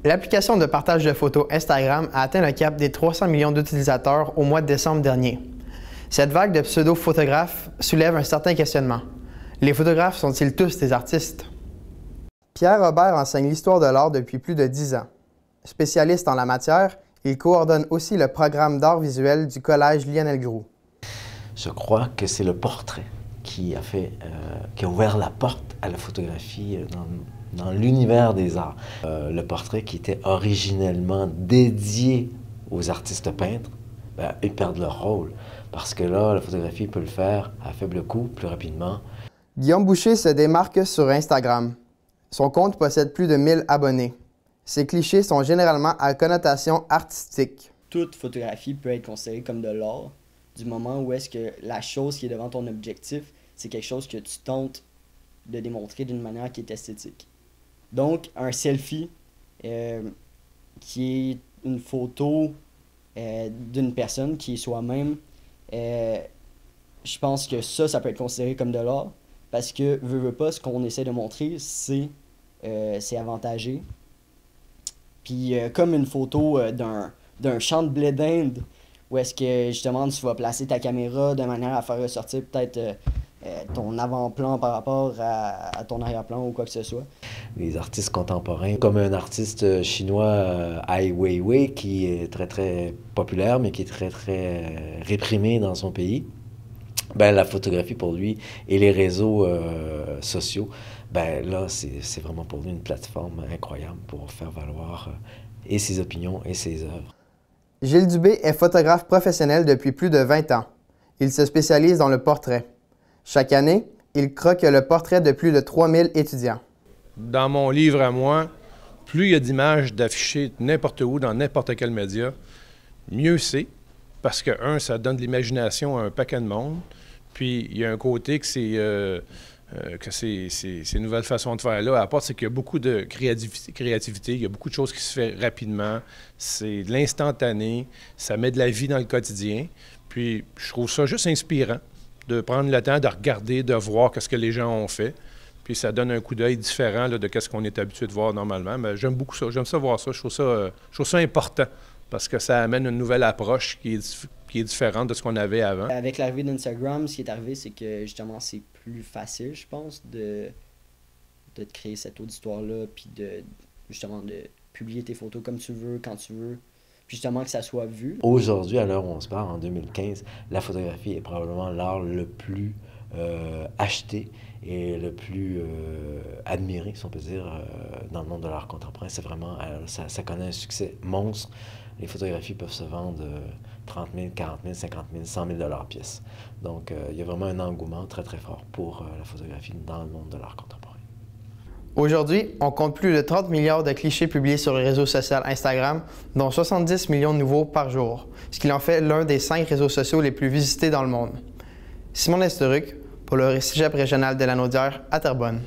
L'application de partage de photos Instagram a atteint le cap des 300 millions d'utilisateurs au mois de décembre dernier. Cette vague de pseudo-photographes soulève un certain questionnement. Les photographes sont-ils tous des artistes? Pierre Robert enseigne l'histoire de l'art depuis plus de 10 ans. Spécialiste en la matière, il coordonne aussi le programme d'art visuel du Collège Lionel Groulx. Je crois que c'est le portrait qui a ouvert la porte à la photographie dans l'univers des arts. Le portrait qui était originellement dédié aux artistes peintres, ils perdent leur rôle. Parce que là, la photographie peut le faire à faible coût, plus rapidement. Guillaume Boucher se démarque sur Instagram. Son compte possède plus de 1000 abonnés. Ses clichés sont généralement à connotation artistique. Toute photographie peut être considérée comme de l'art, du moment où est-ce que la chose qui est devant ton objectif, c'est quelque chose que tu tentes de démontrer d'une manière qui est esthétique. Donc, un selfie, qui est une photo d'une personne qui est soi-même, je pense que ça peut être considéré comme de l'art, parce que, veux pas, ce qu'on essaie de montrer, c'est avantagé. Puis, comme une photo d'un champ de blé d'Inde, où est-ce que, justement, tu vas placer ta caméra de manière à faire ressortir peut-être ton avant-plan par rapport à ton arrière-plan ou quoi que ce soit. Les artistes contemporains, comme un artiste chinois, Ai Weiwei, qui est très, très populaire, mais qui est très, très réprimé dans son pays, la photographie pour lui et les réseaux sociaux, là, c'est vraiment pour lui une plateforme incroyable pour faire valoir et ses opinions et ses œuvres. Gilles Dubé est photographe professionnel depuis plus de 20 ans. Il se spécialise dans le portrait. Chaque année, il croque le portrait de plus de 3000 étudiants. Dans mon livre à moi, plus il y a d'images d'affichées n'importe où, dans n'importe quel média, mieux c'est. Parce que, ça donne de l'imagination à un paquet de monde. Puis, il y a un côté que ces nouvelles façons de faire là apportent, c'est qu'il y a beaucoup de créativité, il y a beaucoup de choses qui se font rapidement, c'est de l'instantané, ça met de la vie dans le quotidien. Puis, je trouve ça juste inspirant de prendre le temps de regarder, de voir ce que les gens ont fait. Puis, ça donne un coup d'œil différent là, de ce qu'on est habitué de voir normalement. Mais j'aime beaucoup ça, j'aime ça voir ça, je trouve ça important. Parce que ça amène une nouvelle approche qui est différente de ce qu'on avait avant. Avec l'arrivée d'Instagram, ce qui est arrivé, c'est que justement, c'est plus facile, je pense, de te créer cette auditoire-là, puis justement de publier tes photos comme tu veux, quand tu veux, puis justement que ça soit vu. Aujourd'hui, à l'heure où on se parle, en 2015, la photographie est probablement l'art le plus acheté et le plus admiré, si on peut dire, dans le monde de l'art contemporain. C'est vraiment, ça connaît un succès monstre. Les photographies peuvent se vendre 30 000, 40 000, 50 000, 100 000 $ pièce. Donc, il y a vraiment un engouement très, très fort pour la photographie dans le monde de l'art contemporain. Aujourd'hui, on compte plus de 30 milliards de clichés publiés sur le réseau social Instagram, dont 70 millions de nouveaux par jour, ce qui en fait l'un des 5 réseaux sociaux les plus visités dans le monde. Simon Lesturuc, pour le Cégep régional de la Naudière à Terrebonne.